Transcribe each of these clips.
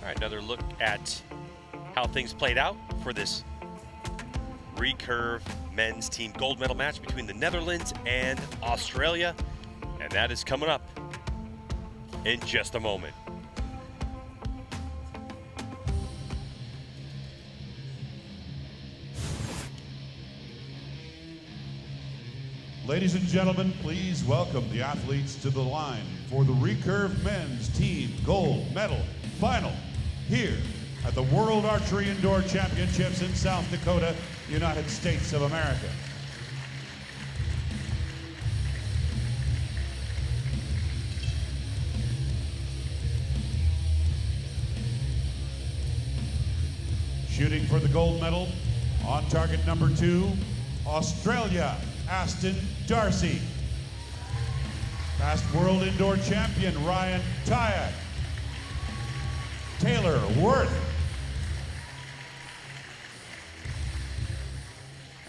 right, another look at how things played out for this recurve men's team gold medal match between the Netherlands and Australia. And that is coming up in just a moment. Ladies and gentlemen, please welcome the athletes to the line for the recurve men's team gold medal final here at the World Archery Indoor Championships in South Dakota, United States of America. Shooting for the gold medal, on target number 2, Australia, Aston Darcy. Past world indoor champion, Ryan Tyack. Taylor Worth.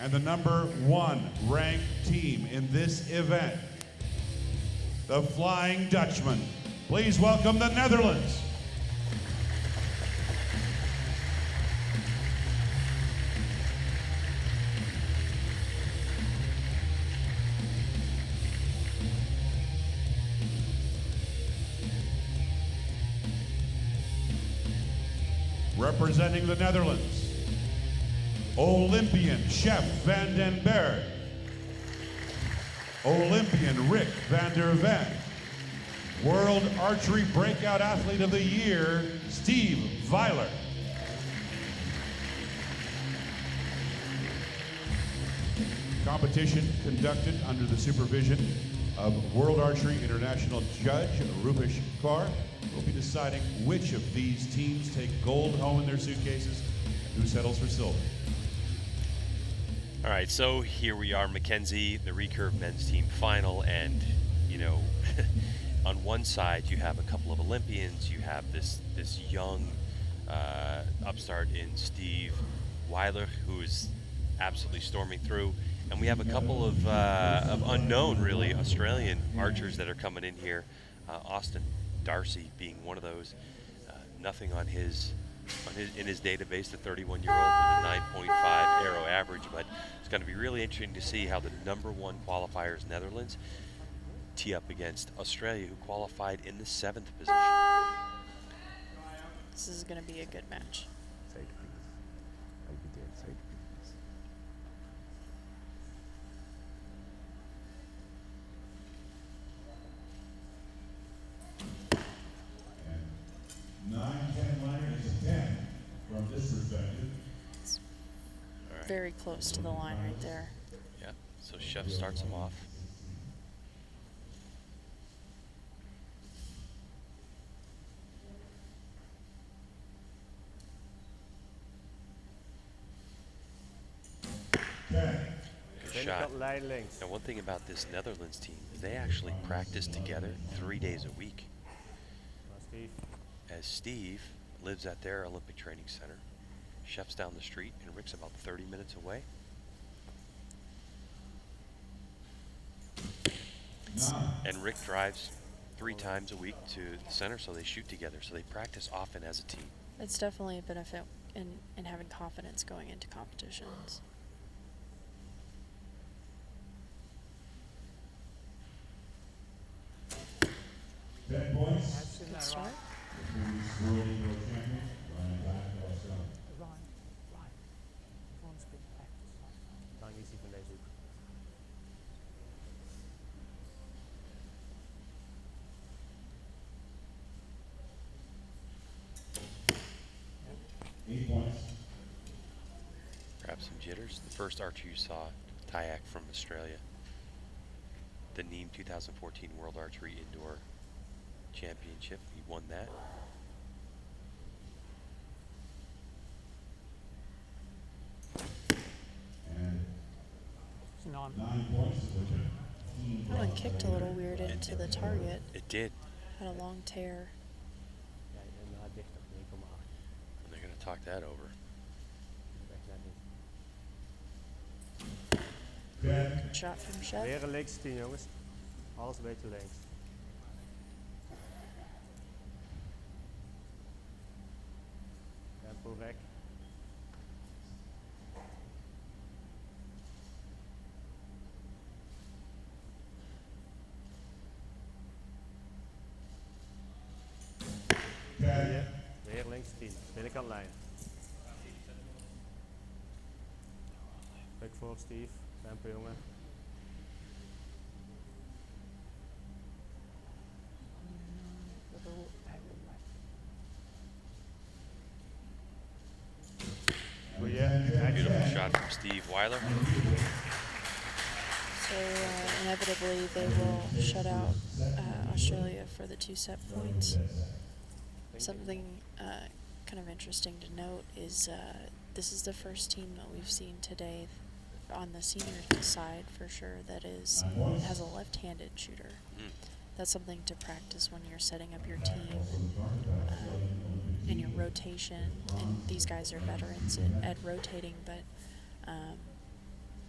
And the number 1 ranked team in this event, the Flying Dutchman. Please welcome the Netherlands. Representing the Netherlands, Olympian Chef van den Berg, Olympian Rick van der Ven, World Archery Breakout Athlete of the Year, Steve Weiler. Competition conducted under the supervision of World Archery International Judge Rupesh Kaur. Will be deciding which of these teams take gold home in their suitcases and who settles for silver. All right, so here we are, Mackenzie, the recurve men's team final, and you know, on one side you have a couple of Olympians, you have this young upstart in Steve Weiler, who is absolutely storming through, and we have a couple of unknown, really, Australian archers that are coming in here. Austin Darcy being one of those. Nothing in his database, the 31-year-old with a 9.5 arrow average, but it's going to be really interesting to see how the number 1 qualifiers, Netherlands, tee up against Australia, who qualified in the 7th position. This is going to be a good match. Very close to the line right there. Yeah, so Chef starts him off. Good shot. Now, one thing about this Netherlands team is they actually practice together 3 days a week. As Steve lives at their Olympic Training Center, Chef's down the street, and Rick's about 30 minutes away. And Rick drives 3 times a week to the center, so they shoot together, so they practice often as a team. It's definitely a benefit in having confidence going into competitions. Good points. Good start. Grab some jitters. The first archer you saw, Tyack from Australia, the Nîmes 2014 World Archery Indoor Championship. He won that. And 9 points. That one kicked a little weird into the target. It did. Had a long tear. And they're going to talk that over. Good shot from Chef. Leren links 10, jongens. Alles een beetje links. Pull back. Caddy. Weer links 10. Binnenkant lijn. Bek voor Steve. Tempo jongen. Beautiful shot from Steve Weiler. So inevitably they will shut out Australia for the 2 set points. Something kind of interesting to note is this is the first team that we've seen today on the senior side for sure that has a left-handed shooter. That's something to practice when you're setting up your team and your rotation. And these guys are veterans at rotating, but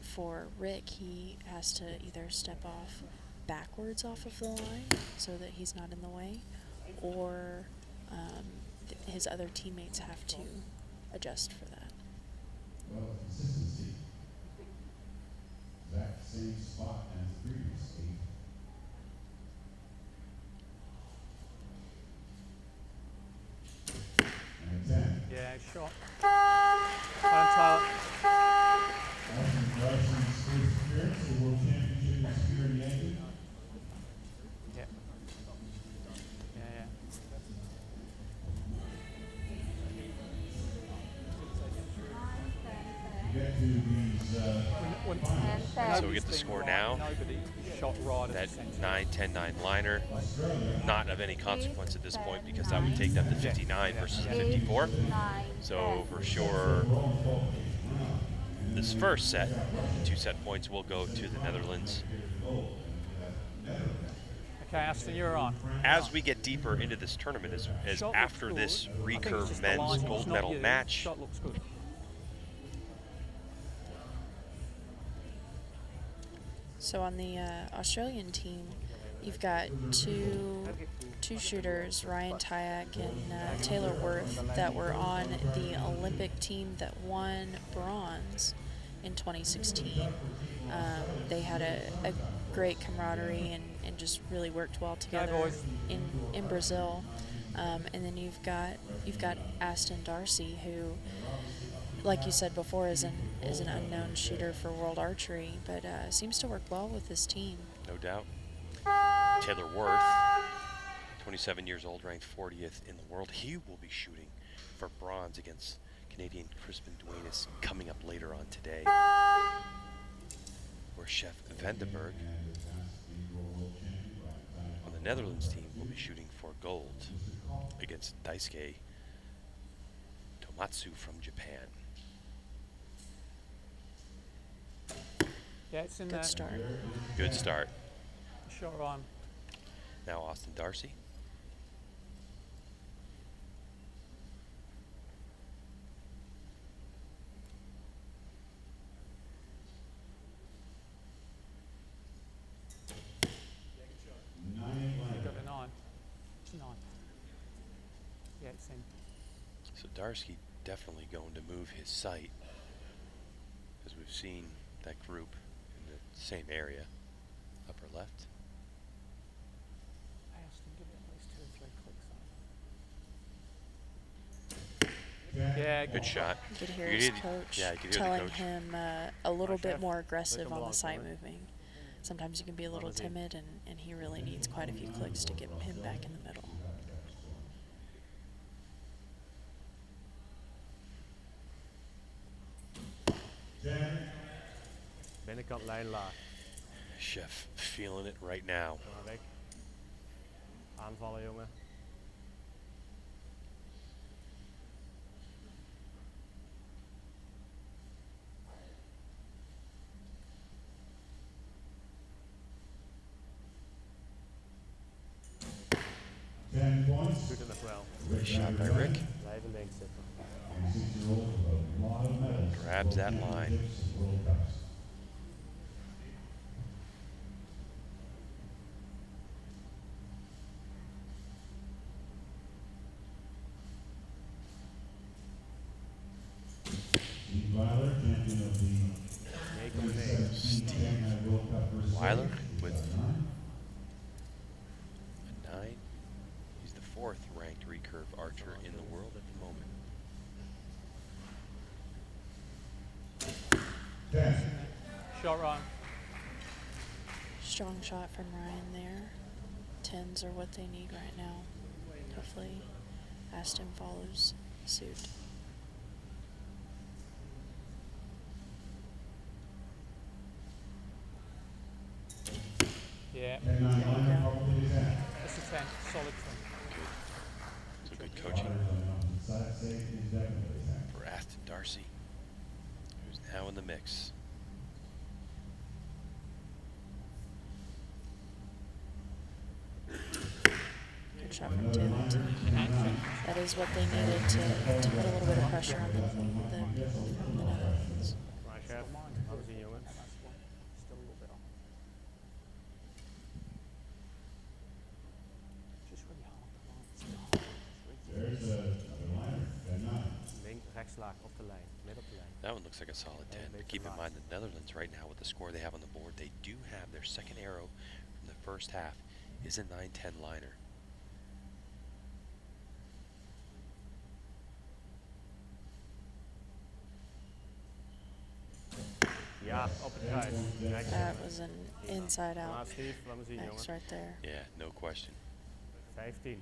for Rick, he has to either step off backwards off of the line so that he's not in the way, or his other teammates have to adjust for that. Well, consistency. Exact same spot as previously. And 10. Yeah, shot. On Tyler. Austin Larson's first appearance at the World Championship is here in Yankton. Yeah. Yeah. To get to these finals. So we get the score now. Nobody shot right at That the centre. 9-10-9 liner, not of any consequence at this point because that would take them to 59 versus 54. So for sure, this first set, 2 set points will go to the Netherlands. Okay, Aston, you're on. As we get deeper into this tournament, as Shot after looks this good. I think it's recurve just the men's line, gold it's not medal you. match, Shot looks good. So on the Australian team, you've got two shooters, Ryan Tyack and Taylor Worth, that were on the Olympic team that won bronze in 2016. They had a great camaraderie and just really worked well together boys. in Brazil. And then you've got Aston Darcy, who, like you said before, is an unknown shooter for World Archery, but seems to work well with this team. no doubt. Taylor Worth, 27 years old, ranked 40th in the world. He will be shooting for bronze against Canadian Crispin Duenas coming up later on today. Where Chef Vandenberg on the Netherlands team will be shooting for gold against Daisuke Tomatsu from Japan. Yeah, it's in Good there. start. Good start. Shot on. Now Austin Darcy. You got the 9. It's 9. Yeah, it's in. So Darcy definitely going to move his sight, as we've seen that group in the same area, upper left. Aston, give it at least 2 or 3 clicks on. Yeah, Good shot. You could hear You his could- coach yeah, you could hear the telling coach. him a little Chef, bit more look aggressive at on the blog, site boy. moving. Sometimes you can be a little was he? timid, and he really needs quite a few clicks to get him back in the middle. Binnenkant lijn laag. Chef feeling it right now. Kom maar weg. Aanvallen, jongen. Doet het nog wel. Nice shot by Rick. Blijven links zitten. Grabs that line. Weiler with a 9. He's the 4th ranked recurve archer in the world at the moment. Shot Ryan. Strong shot from Ryan there. 10s are what they need right now. Hopefully Aston follows suit. Yeah. There you go. That's a 10. Solid 10. So good coaching for Aston Darcy, who's now in the mix. Good shot from Taylor too. That is what they needed to put a little bit of pressure on the Netherlands. Maar chef, laten zien jongens. Still a little bit on. Just really hard to line. There's another liner. Link, rechtslaag op de lijn, midden op de lijn. That one looks like a solid 10. But keep in mind the Netherlands right now with the score they have on the board, they do have their second arrow from the first half is a 9-10 liner. Ja, op het kruis. Kijk. That was an inside Kom maar out Steve, laat me zien X jongens. right there. Yeah, no question. 15.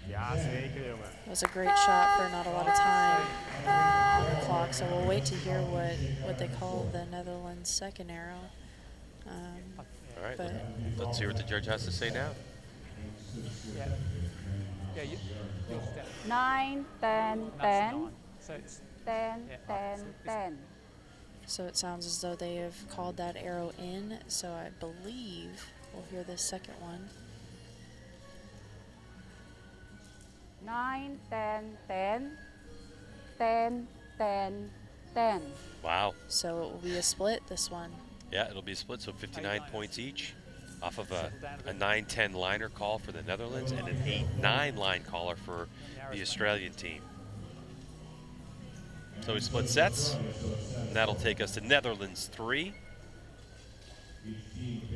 Ja, zeker jongen. It was a great shot for not a lot of time on the clock, so we'll wait to hear what they call the Netherlands' second arrow. All right, But let's hear what the judge has to say now. Yeah. Yeah, you step. 9, 10, That's 10, 9. So it's 10, Yeah. 10, 10. so it sounds as though they have called that arrow in, so I believe we'll hear this second one. 9, 10, 10, 10, 10, 10. Wow. So it will be a split, this one. Yeah, it'll be a split, so 59 points each off of a 9-10 liner call for the Netherlands and an 8-9 line caller for the Australian team. So we split sets, and that'll take us to Netherlands 3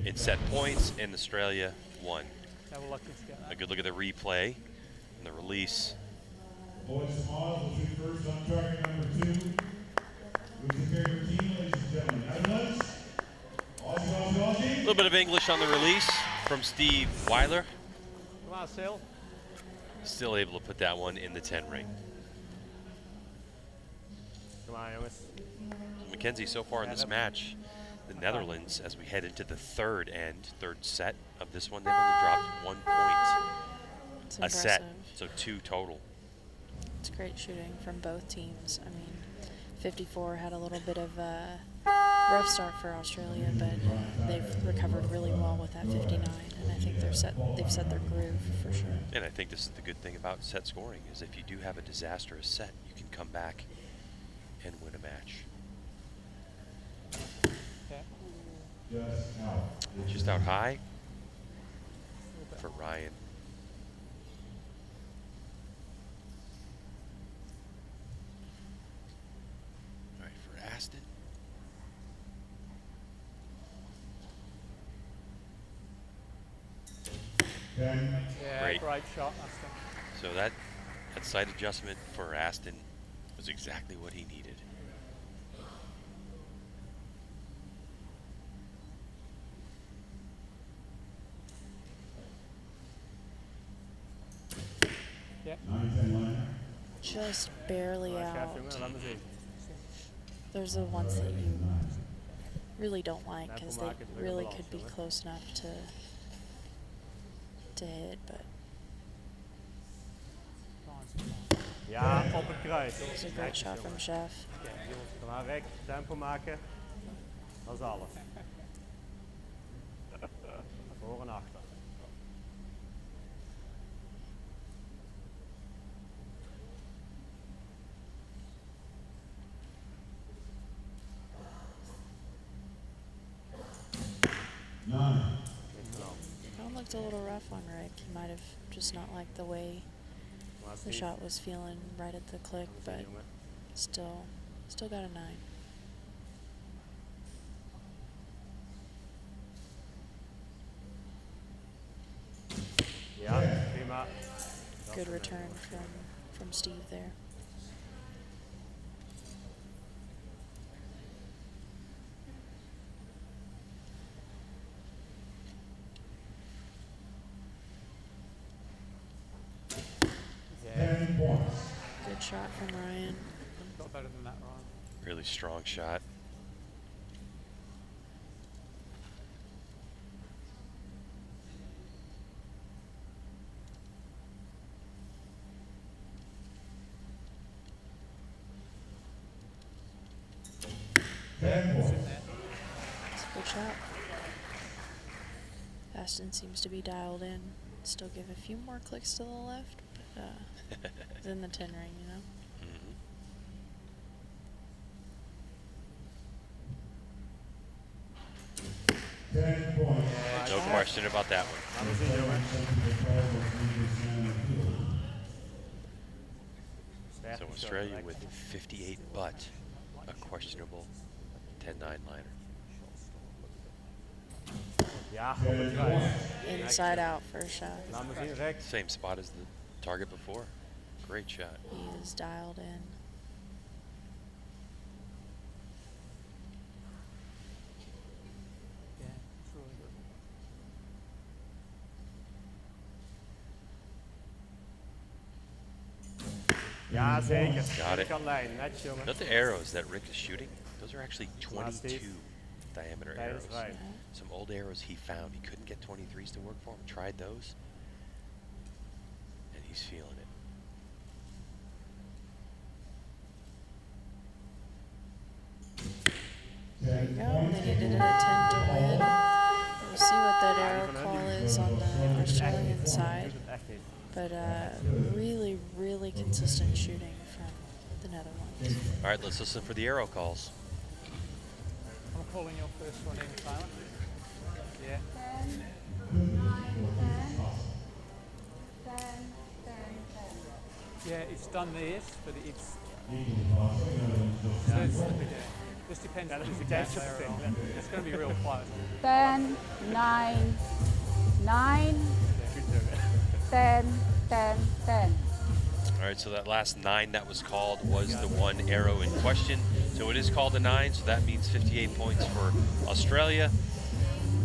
in set points and Australia 1. now we're lucky to get A that. good look at the replay and the release. Boys Smiles will be first on target number 2. Who's your favorite team, ladies and gentlemen? Netherlands? Aussie, Aussie, A Aussie. little bit of English on the release from Steve Weiler. Kom maar Sil. Still able to put that one in the 10 ring. Kom maar jongens. Mackenzie, so far in this match, the Netherlands, as we head into the third set of this one, they've only dropped 1 point It's a set, impressive. so 2 total. It's great shooting from both teams. I mean, 54 had a little bit of a rough start for Australia, but they've recovered really well with that 59, and I think they've set their groove for sure. And I think this is the good thing about set scoring, is if you do have a disastrous set, you can come back and win a match. Yeah. Just out high for Ryan. All right, for Aston. Yeah, Great. great shot, Aston. So that sight adjustment for Aston was exactly what he needed. Yeah. Just barely Kom maar chef out. jongen, laat me zien. Those are the ones that you really don't like because they really could be close enough to hit, but Ja, op het kruis. it's a great shot from Chef. Kom maar Rick, tempo maken. Dat is alles. Voor en achter. looked a little rough on Rick. He might have just not liked the way Last the heat. shot was feeling right at the click, but still got a 9. Ja, prima. Good return from Steve there. Yeah. Good shot from Ryan. Got better than that, Ryan. Really strong shot. It's a good shot. Aston seems to be dialed in. Still give a few more clicks to the left, but it's in the 10 ring, you know. No question about that one. Laten we zien, jongen. Sterk So geschoten, Australia Rex. with 58, but a questionable 10-9 liner. Ja, op het kruis. Inside out first shot. Laten we zien, Rex. Same spot as the target before. Great shot. He is dialed in. Yeah, it's really good. Ja, zeker. Got it. Kan lijn, netjes, jongen. Not the arrows that Rick is shooting. Those are actually 22 diameter Tijdens arrows. rijden. Some old arrows he found. He couldn't get 23s to work for him. Tried those. And he's feeling it. There you go. They needed a 10 to win. We'll see what that arrow call is on the Australian side. Doet het echt niet. But really, really consistent shooting from the Netherlands. All right, let's listen for the arrow calls. I'm calling your first one in silent. Yeah. 10, 9, 10, 10, 10, 10. Yeah, it's done this, but it's. So it's this depends Ja, on dat is the de down juiste there. betekenis. It's going to be real close. 10, 9, 9, Goed, jongen. 10, 10, 10. All right, so that last 9 that was called was the one arrow in question. So it is called a 9, so that means 58 points for Australia.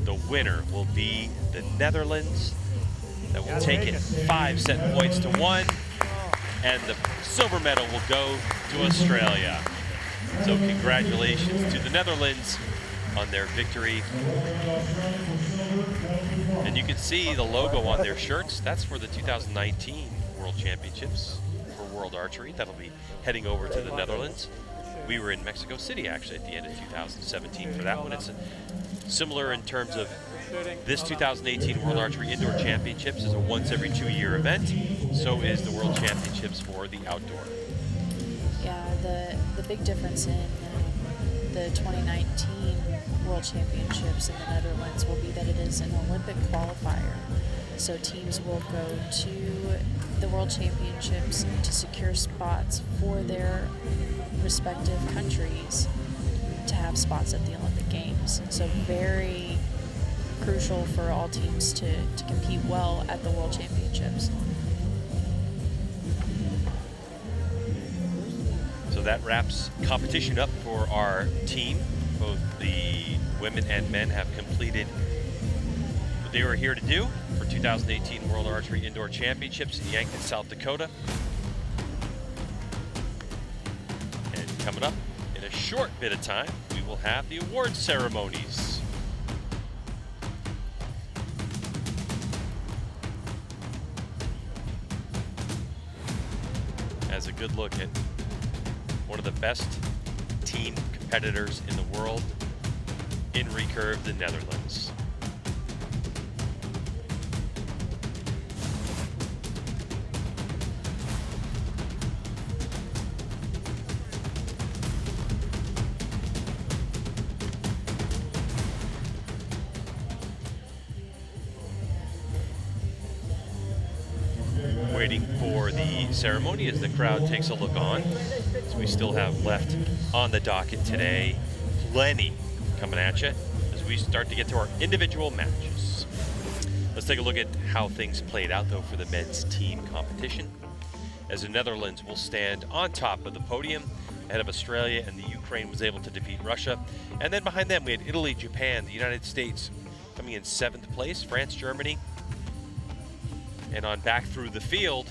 The winner will be the Netherlands. That will take it 5 set points to 1. And the silver medal will go to Australia. So congratulations to the Netherlands on their victory. And you can see the logo on their shirts. That's for the 2019 World Championships for World Archery. That'll be heading over to the Netherlands. We were in Mexico City actually at the end of 2017 for that one. It's similar in terms of this 2018 World Archery Indoor Championships is a once every 2-year event. So is the World Championships for the outdoor. Yeah, the big difference in the 2019 World Championships in the Netherlands will be that it is an Olympic qualifier. So teams will go to the World Championships to secure spots for their respective countries to have spots at the Olympic Games. So very crucial for all teams to compete well at the World Championships. So that wraps competition up for our team. Both the women and men have completed what they were here to do for 2018 World Archery Indoor Championships in Yankton, South Dakota. And coming up in a short bit of time, we will have the award ceremonies. As a good look at one of the best team competitors in the world in recurve, the Netherlands. waiting for the ceremony as the crowd takes a look on. So we still have left on the docket today plenty coming at you as we start to get to our individual matches. Let's take a look at how things played out, though, for the men's team competition, as the Netherlands will stand on top of the podium ahead of Australia, and the Ukraine was able to defeat Russia. And then behind them we had Italy, Japan, the United States coming in 7th place, France, Germany. And on back through the field,